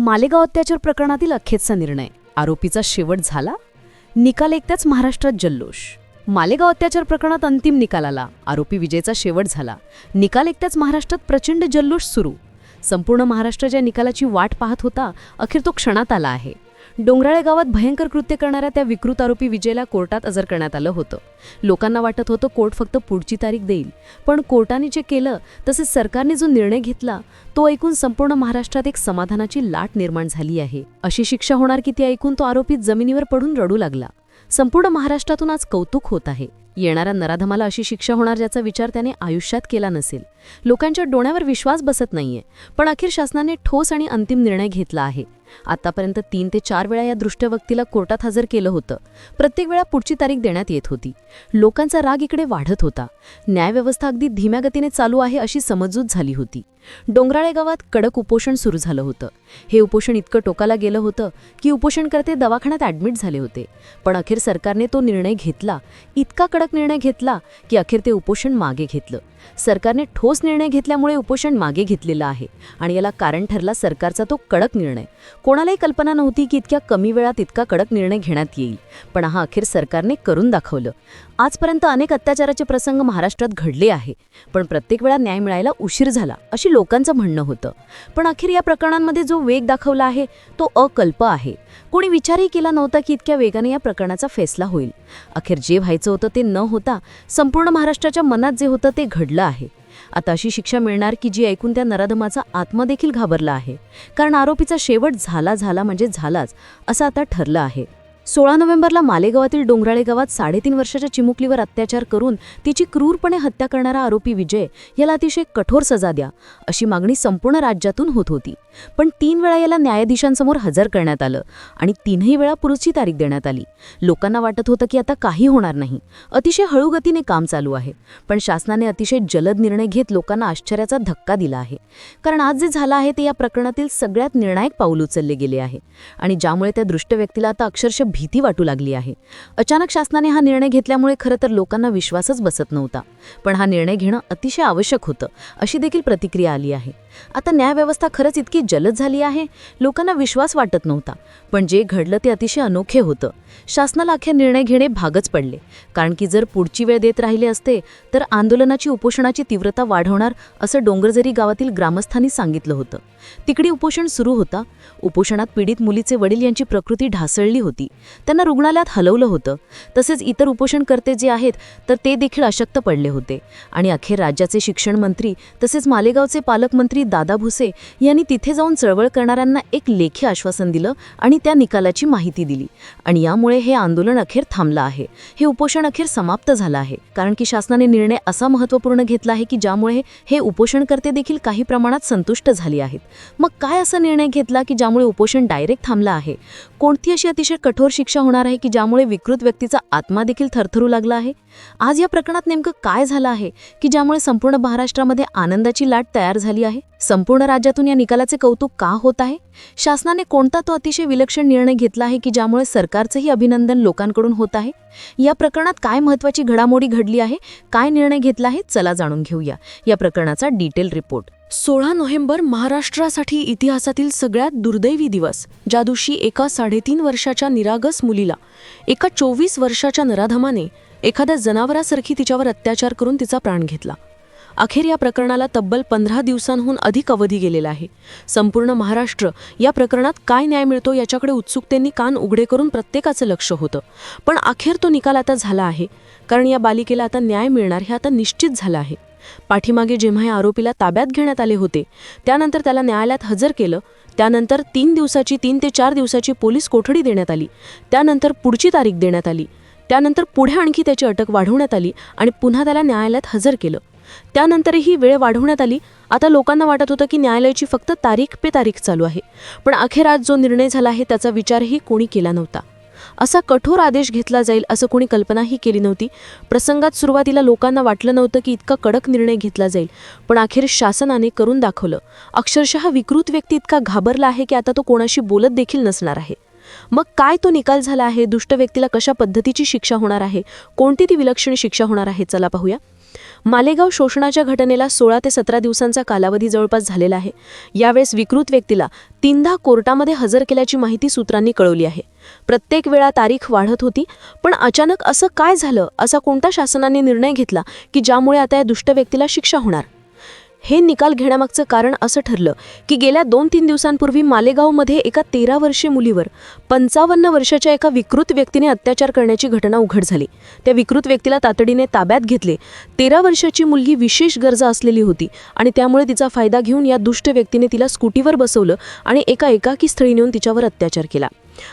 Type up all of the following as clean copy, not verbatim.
मालेगाव अत्याचार प्रकरणातील अखेरचा निर्णय, आरोपीचा शेवट झाला, निकाल ऐकताच महाराष्ट्रात जल्लोष. मालेगाव अत्याचार प्रकरणात अंतिम निकाल आला, आरोपी विजयचा शेवट झाला, निकाल ऐकताच महाराष्ट्रात प्रचंड जल्लोष सुरू. संपूर्ण महाराष्ट्र ज्या निकालाची वाट पाहत होता, अखेर तो क्षणात आला आहे. डोंगराळे गावात भयंकर कृत्य करणाऱ्या त्या विकृत आरोपी विजयला कोर्टात हजर करण्यात आलं होतं. लोकांना वाटत होतं कोर्ट फक्त पुढची तारीख देईल, पण कोर्टाने जे केलं, तसेच सरकारने जो निर्णय घेतला, तो ऐकून संपूर्ण महाराष्ट्रात एक समाधानाची लाट निर्माण झाली आहे. अशी शिक्षा होणार की ती ऐकून तो आरोपी जमिनीवर पडून रडू लागला. संपूर्ण महाराष्ट्रातून आज कौतुक होत आहे. येणाऱ्या नराधमाला अशी शिक्षा होणार ज्याचा विचार त्याने आयुष्यात केला नसेल. लोकांच्या डोळ्यावर विश्वास बसत नाहीये, पण अखेर शासनाने ठोस आणि अंतिम निर्णय घेतला आहे. आतापर्यंत 3 ते 4 वेळा या दृष्ट व्यक्तीला कोर्टात हजर केलं होतं. प्रत्येक वेळा पुढची तारीख देण्यात येत होती. लोकांचा राग इकडे वाढत होता. न्यायव्यवस्था अगदी धीम्या गतीने चालू आहे अशी समजूत झाली होती. डोंगराळे गावात कडक उपोषण सुरू झालं होतं. हे उपोषण इतकं टोकाला गेलं होतं की उपोषणकर्ते दवाखान्यात ॲडमिट झाले होते. पण अखेर सरकारने तो निर्णय घेतला, इतका कडक निर्णय घेतला की अखेर ते उपोषण मागे घेतलं. सरकारने ठोस निर्णय घेतल्यामुळे उपोषण मागे घेतलेलं आहे आणि याला कारण ठरला सरकारचा तो कडक निर्णय. कोणालाही कल्पना नव्हती की इतक्या कमी वेळात इतका कडक निर्णय घेण्यात येईल, पण हा अखेर सरकारने करून दाखवलं. आजपर्यंत अनेक अत्याचाराचे प्रसंग महाराष्ट्रात घडले आहे, पण प्रत्येक वेळा न्याय मिळायला उशीर झाला अशी लोकांचं म्हणणं होतं. पण अखेर या प्रकरणांमध्ये जो वेग दाखवला आहे तो अकल्प आहे. कोणी विचारही केला नव्हता की इतक्या वेगाने या प्रकरणाचा फैसला होईल. अखेर जे व्हायचं होतं ते न होता संपूर्ण महाराष्ट्राच्या मनात जे होतं ते घडलं आहे. आता अशी शिक्षा मिळणार की जी ऐकून त्या नराधमाचा आत्मा देखील घाबरला आहे, कारण आरोपीचा शेवट झाला म्हणजे झालाच असं आता ठरलं आहे. 16 नोव्हेंबरला मालेगावातील डोंगराळे गावात 3.5 वर्षाच्या चिमुकलीवर अत्याचार करून तिची क्रूरपणे हत्या करणारा आरोपी विजय याला अतिशय कठोर सजा द्या अशी मागणी संपूर्ण राज्यातून होत होती. पण 3 वेळा याला न्यायाधीशांसमोर हजर करण्यात आलं आणि 3ही वेळा पुढची तारीख देण्यात आली. लोकांना वाटत होतं की आता काही होणार नाही, अतिशय हळूगतीने काम चालू आहे. पण शासनाने अतिशय जलद निर्णय घेत लोकांना आश्चर्याचा धक्का दिला आहे. कारण आज जे झालं आहे ते या प्रकरणातील सगळ्यात निर्णायक पाऊल उचलले गेले आहे आणि ज्यामुळे त्या दृष्ट व्यक्तीला आता अक्षरशः भीती वाटू लागली आहे. अचानक शासनाने हा निर्णय घेतल्यामुळे खरं तर लोकांना विश्वासच बसत नव्हता, पण हा निर्णय घेणं अतिशय आवश्यक होतं अशी देखील प्रतिक्रिया आली आहे. आता न्यायव्यवस्था खरंच इतकी जलद झाली आहे, लोकांना विश्वास वाटत नव्हता, पण जे घडलं ते अतिशय अनोखे होतं. शासनाला अखेर निर्णय घेणे भागच पडले, कारण की जर पुढची वेळ देत राहिले असते तर आंदोलनाची उपोषणाची तीव्रता वाढवणार असं डोंगरजरी गावातील ग्रामस्थांनी सांगितलं होतं. तिकडे उपोषण सुरू होता. उपोषणात पीडित मुलीचे वडील यांची प्रकृती ढासळली होती. त्यांना रुग्णालयात हलवलं होतं. तसेच इतर उपोषणकर्ते जे आहेत तर ते देखील अशक्त पडले होते. आणि अखेर राज्याचे शिक्षण मंत्री तसेच मालेगावचे पालकमंत्री दादा भुसे यांनी तिथे जाऊन चळवळ करणाऱ्यांना एक लेखी आश्वासन दिलं आणि त्या निकालाची माहिती दिली. आणि यामुळे हे आंदोलन अखेर थांबलं आहे. हे उपोषण अखेर समाप्त झालं आहे, कारण की शासनाने निर्णय असा महत्त्वपूर्ण घेतला आहे की ज्यामुळे हे उपोषणकर्ते देखील काही प्रमाणात संतुष्ट झाले आहेत. मग काय असा निर्णय घेतला की ज्यामुळे उपोषण डायरेक्ट थांबलं आहे? कोणती अशी अतिशय कठोर शिक्षा होणार आहे की ज्यामुळे विकृत व्यक्तीचा आत्मा देखील थरथरू लागला आहे? आज या प्रकरणात नेमकं काय झालं आहे की ज्यामुळे संपूर्ण महाराष्ट्रामध्ये आनंदाची लाट तयार झाली आहे? संपूर्ण राज्यातून या निकालाचे कौतुक का होत आहे? शासनाने कोणता तो अतिशय विलक्षण निर्णय घेतला आहे की ज्यामुळे सरकारचंही अभिनंदन लोकांकडून होत आहे? या प्रकरणात काय महत्त्वाची घडामोडी घडली आहे, काय निर्णय घेतला आहे, चला जाणून घेऊया या प्रकरणाचा डिटेल रिपोर्ट. 16 नोव्हेंबर महाराष्ट्रासाठी इतिहासातील सगळ्यात दुर्दैवी दिवस, ज्या दिवशी एका 3.5 वर्षाच्या निरागस मुलीला एका 24 वर्षाच्या नराधमाने एखाद्या जनावरासारखी तिच्यावर अत्याचार करून तिचा प्राण घेतला. अखेर या प्रकरणाला तब्बल 15 दिवसांहून अधिक अवधी गेलेला आहे. संपूर्ण महाराष्ट्र या प्रकरणात काय न्याय मिळतो याच्याकडे उत्सुकतेने कान उघडे करून प्रत्येकाचं लक्ष होतं. पण अखेर तो निकाल आता झाला आहे, कारण या बालिकेला आता न्याय मिळणार हे आता निश्चित झालं आहे. पाठीमागे जेव्हा या आरोपीला ताब्यात घेण्यात आले होते, त्यानंतर त्याला न्यायालयात हजर केलं. त्यानंतर 3 ते 4 दिवसाची पोलीस कोठडी देण्यात आली. त्यानंतर पुढची तारीख देण्यात आली. त्यानंतर पुढे आणखी त्याची अटक वाढवण्यात आली आणि पुन्हा त्याला न्यायालयात हजर केलं. त्यानंतरही वेळ वाढवण्यात आली. आता लोकांना वाटत होतं की न्यायालयाची फक्त तारीख पे तारीख चालू आहे, पण अखेर आज जो निर्णय झाला आहे त्याचा विचारही कोणी केला नव्हता. असा कठोर आदेश घेतला जाईल असं कोणी कल्पनाही केली नव्हती. प्रसंगात सुरुवातीला लोकांना वाटलं नव्हतं की इतका कडक निर्णय घेतला जाईल, पण अखेर शासनाने करून दाखवलं. अक्षरशः विकृत व्यक्ती इतका घाबरला आहे की आता तो कोणाशी बोलत देखील नसणार आहे. मग काय तो निकाल झाला आहे? दुष्ट व्यक्तीला कशा पद्धतीची शिक्षा होणार आहे? कोणती ती विलक्षण शिक्षा होणार आहे? चला पाहूया. मालेगाव शोषणाच्या घटनेला 16 ते 17 दिवसांचा कालावधी जवळपास झालेला आहे. यावेळेस विकृत व्यक्तीला 3दा कोर्टामध्ये हजर केल्याची माहिती सूत्रांनी कळवली आहे. प्रत्येक वेळा तारीख वाढत होती, पण अचानक असं काय झालं, असा कोणता शासनाने निर्णय घेतला की ज्यामुळे आता या दुष्ट व्यक्तीला शिक्षा होणार? हे निकाल घेण्यामागचं कारण असं ठरलं की गेल्या 2-3 दिवसांपूर्वी मालेगावमध्ये एका 13 वर्षीय मुलीवर 55 वर्षाच्या एका विकृत व्यक्तीने अत्याचार करण्याची घटना उघड झाली. त्या विकृत व्यक्तीला तातडीने ताब्यात घेतले. 13 वर्षाची मुलगी विशेष गरजा असलेली होती आणि त्यामुळे तिचा फायदा घेऊन या दुष्ट व्यक्तीने तिला स्कूटीवर बसवलं आणि एका एकाकी स्थळी नेऊन तिच्यावर अत्याचार केला.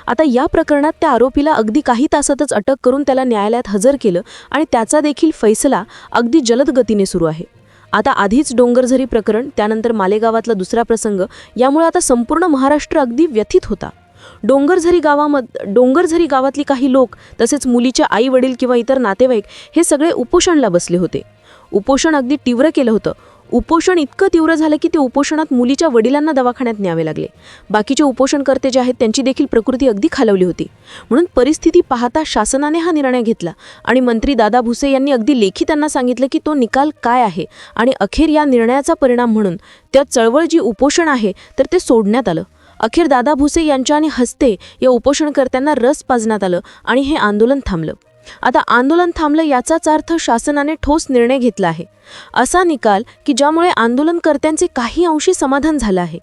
आता या प्रकरणात त्या आरोपीला अगदी काही तासातच अटक करून त्याला न्यायालयात हजर केलं आणि त्याचा देखील फैसला अगदी जलद गतीने सुरू आहे. आता आधीच डोंगरझरी प्रकरण, त्यानंतर मालेगावातला दुसरा प्रसंग, यामुळे आता संपूर्ण महाराष्ट्र अगदी व्यथित होता. डोंगरझरी गावातली काही लोक तसेच मुलीचे आई वडील किंवा इतर नातेवाईक हे सगळे उपोषणला बसले होते. उपोषण अगदी तीव्र केलं होतं. उपोषण इतकं तीव्र झालं की ते उपोषणात मुलीच्या वडिलांना दवाखान्यात न्यावे लागले. बाकीचे उपोषणकर्ते जे आहेत त्यांची देखील प्रकृती अगदी खालावली होती. म्हणून परिस्थिती पाहता शासनाने हा निर्णय घेतला आणि मंत्री दादा भुसे यांनी अगदी लेखी त्यांना सांगितलं की तो निकाल काय आहे आणि अखेर या निर्णयाचा परिणाम म्हणून त्या चळवळ जी उपोषण आहे तर ते सोडण्यात आलं. अखेर दादा भुसे यांच्या हस्ते या उपोषणकर्त्यांना रस पाजण्यात आलं आणि हे आंदोलन थांबलं. आता आंदोलन थांबलं याचाच अर्थ शासनाने ठोस निर्णय घेतला आहे. असा निकाल की ज्यामुळे आंदोलनकर्त्यांचे काही अंशी समाधान झालं आहे.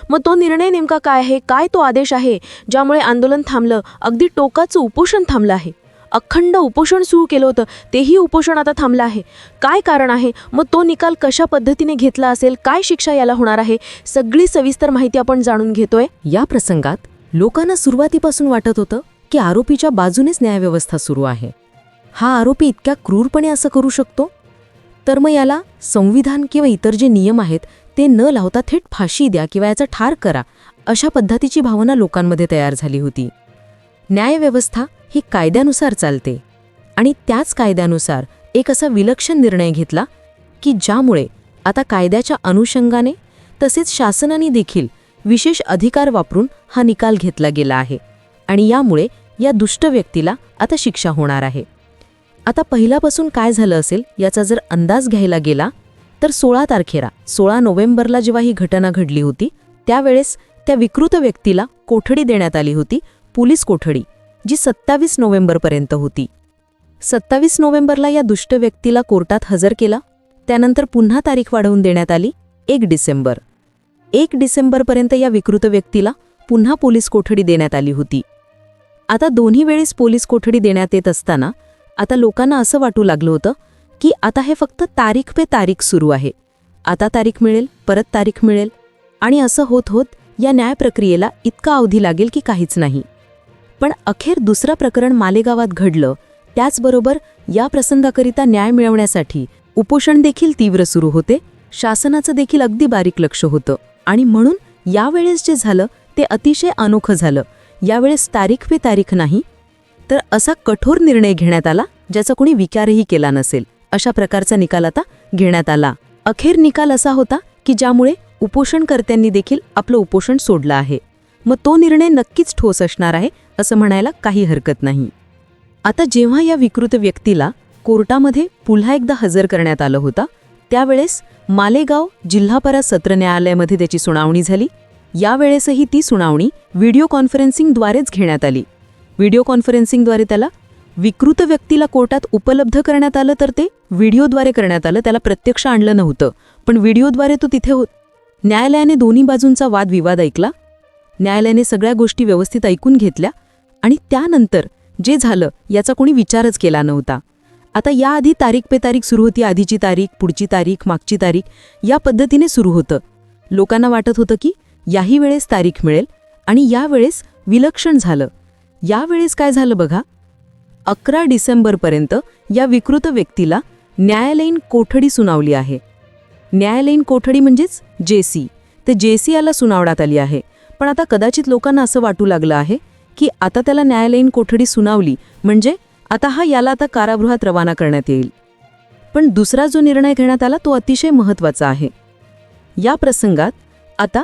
मग तो निर्णय नेमका काय आहे, काय तो आदेश आहे ज्यामुळे आंदोलन थांबलं, अगदी टोकाचं उपोषण थांबलं आहे? अखंड उपोषण सुरू केलं होतं तेही उपोषण आता थांबलं आहे. काय कारण आहे? मग तो निकाल कशा पद्धतीने घेतला असेल, काय शिक्षा याला होणार आहे, सगळी सविस्तर माहिती आपण जाणून घेतोय. या प्रसंगात लोकांना सुरुवातीपासून वाटत होतं की आरोपीच्या बाजूनेच न्यायव्यवस्था सुरू आहे. हा आरोपी इतक्या क्रूरपणे असं करू शकतो, तर मग याला संविधान किंवा इतर जे नियम आहेत ते न लावता थेट फाशी द्या किंवा याचा ठार करा, अशा पद्धतीची भावना लोकांमध्ये तयार झाली होती. न्यायव्यवस्था ही कायद्यानुसार चालते आणि त्याच कायद्यानुसार एक असा विलक्षण निर्णय घेतला की ज्यामुळे आता कायद्याच्या अनुषंगाने तसेच शासनाने देखील विशेष अधिकार वापरून हा निकाल घेतला गेला आहे आणि यामुळे या दुष्ट व्यक्तीला आता शिक्षा होणार आहे. आता पहिल्यापासून काय झालं असेल याचा जर अंदाज घ्यायला गेला तर 16 नोव्हेंबरला जेव्हा ही घटना घडली होती त्यावेळेस त्या विकृत व्यक्तीला कोठडी देण्यात आली होती, पोलीस कोठडी, जी 27 नोव्हेंबरपर्यंत होती. 27 नोव्हेंबरला या दुष्ट व्यक्तीला कोर्टात हजर केला. त्यानंतर पुन्हा तारीख वाढवून देण्यात आली 1 डिसेंबर. 1 डिसेंबरपर्यंत या विकृत व्यक्तीला पुन्हा पोलीस कोठडी देण्यात आली होती. आता दोन्ही वेळेस पोलीस कोठडी देण्यात येत असताना आता लोकांना असं वाटू लागलं होतं की आता हे फक्त तारीख पे तारीख सुरू आहे. आता तारीख मिळेल, परत तारीख मिळेल आणि असं होत होत या न्याय प्रक्रियेला इतका अवधी लागेल की काहीच नाही. पण अखेर दुसरं प्रकरण मालेगावात घडलं. त्याचबरोबर या प्रसंगाकरिता न्याय मिळवण्यासाठी उपोषण देखील तीव्र सुरू होते. शासनाचं देखील अगदी बारीक लक्ष होतं आणि म्हणून यावेळेस जे झालं ते अतिशय अनोखं झालं. यावेळेस तारीख पे तारीख नाही, तर असा कठोर निर्णय घेण्यात आला ज्याचा कोणी विचारही केला नसेल. अशा प्रकारचा निकाल आता घेण्यात आला. अखेर निकाल असा होता की ज्यामुळे उपोषणकर्त्यांनी देखील आपलं उपोषण सोडलं आहे. मग तो निर्णय नक्कीच ठोस असणार आहे असं म्हणायला काही हरकत नाही. आता जेव्हा या विकृत व्यक्तीला कोर्टामध्ये पुन्हा एकदा हजर करण्यात आलं होतं त्यावेळेस मालेगाव जिल्हापरा सत्र न्यायालयामध्ये त्याची सुनावणी झाली. यावेळेसही ती सुनावणी व्हिडिओ कॉन्फरन्सिंगद्वारेच घेण्यात आली. व्हिडिओ कॉन्फरन्सिंगद्वारे त्याला विकृत व्यक्तीला कोर्टात उपलब्ध करण्यात आलं तर ते व्हिडिओद्वारे करण्यात आलं. त्याला प्रत्यक्ष आणलं नव्हतं, पण व्हिडिओद्वारे तो तिथे होत. न्यायालयाने दोन्ही बाजूंचा वादविवाद ऐकला. न्यायालयाने सगळ्या गोष्टी व्यवस्थित ऐकून घेतल्या आणि त्यानंतर जे झालं याचा कोणी विचारच केला नव्हता. आता याआधी तारीख पे तारीख सुरू होती. आधीची तारीख, पुढची तारीख, मागची तारीख, या पद्धतीने सुरू होतं. लोकांना वाटत होतं की याही वेळेस तारीख मिळेल आणि यावेळेस विलक्षण झालं. यावेळेस काय झालं बघा, 11 डिसेंबरपर्यंत या विकृत व्यक्तीला न्यायालयीन कोठडी सुनावली आहे. न्यायालयीन कोठडी म्हणजेच जेसी, ते जेसी याला सुनावण्यात आली आहे. पण आता कदाचित लोकांना असं वाटू लागलं आहे की आता त्याला न्यायालयीन कोठडी सुनावली म्हणजे आता याला आता कारागृहात रवाना करण्यात येईल. पण दुसरा जो निर्णय घेण्यात आला तो अतिशय महत्त्वाचा आहे. या प्रसंगात आता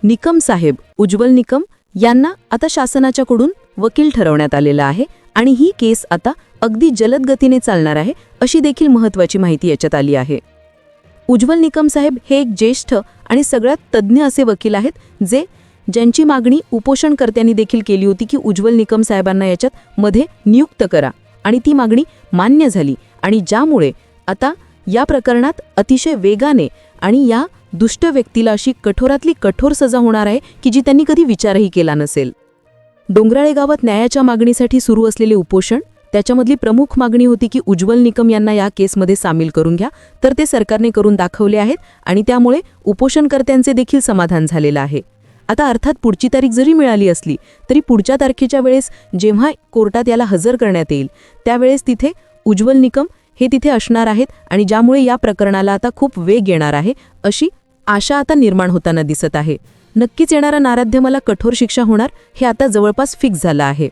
निकम साहेब, उज्ज्वल निकम यांना आता शासनाच्याकडून वकील ठरवण्यात आलेला आहे आणि ही केस आता अगदी जलद गतीने चालणार आहे अशी देखील महत्त्वाची माहिती याच्यात आली आहे. उज्ज्वल निकम साहेब हे एक ज्येष्ठ आणि सगळ्यात तज्ज्ञ असे वकील आहेत ज्यांची मागणी उपोषणकर्त्यांनी देखील केली होती की उज्ज्वल निकम साहेबांना याच्यात मध्ये नियुक्त करा आणि ती मागणी मान्य झाली आणि ज्यामुळे आता या प्रकरणात अतिशय वेगाने आणि या दुष्ट व्यक्तीला अशी कठोरातली कठोर सजा होणार आहे की जी त्यांनी कधी विचारही केला नसेल. डोंगराळे गावात न्यायाच्या मागणीसाठी सुरू असलेले उपोषण त्याच्यामधली प्रमुख मागणी होती की उज्ज्वल निकम यांना या केसमध्ये सामील करून घ्या, तर ते सरकारने करून दाखवले आहेत आणि त्यामुळे उपोषणकर्त्यांचे देखील समाधान झालेलं आहे. आता अर्थात पुढची तारीख जरी मिळाली असली तरी पुढच्या तारखेच्या वेळेस जेव्हा कोर्टात याला हजर करण्यात येईल त्यावेळेस तिथे उज्ज्वल निकम हे तिथे असणार आहेत आणि ज्यामुळे या प्रकरणाला आता खूप वेग येणार आहे अशी आशा आता निर्माण होताना दिसत आहे. नक्कीच येणारा नाराध्यमाला कठोर शिक्षा होणार हे आता जवळपास फिक्स झालं आहे.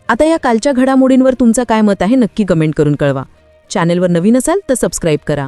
आता या कालच्या घडामोडींवर तुमचं काय मत आहे नक्की कमेंट करून कळवा. चॅनेलवर नवीन असाल तर सबस्क्राईब करा.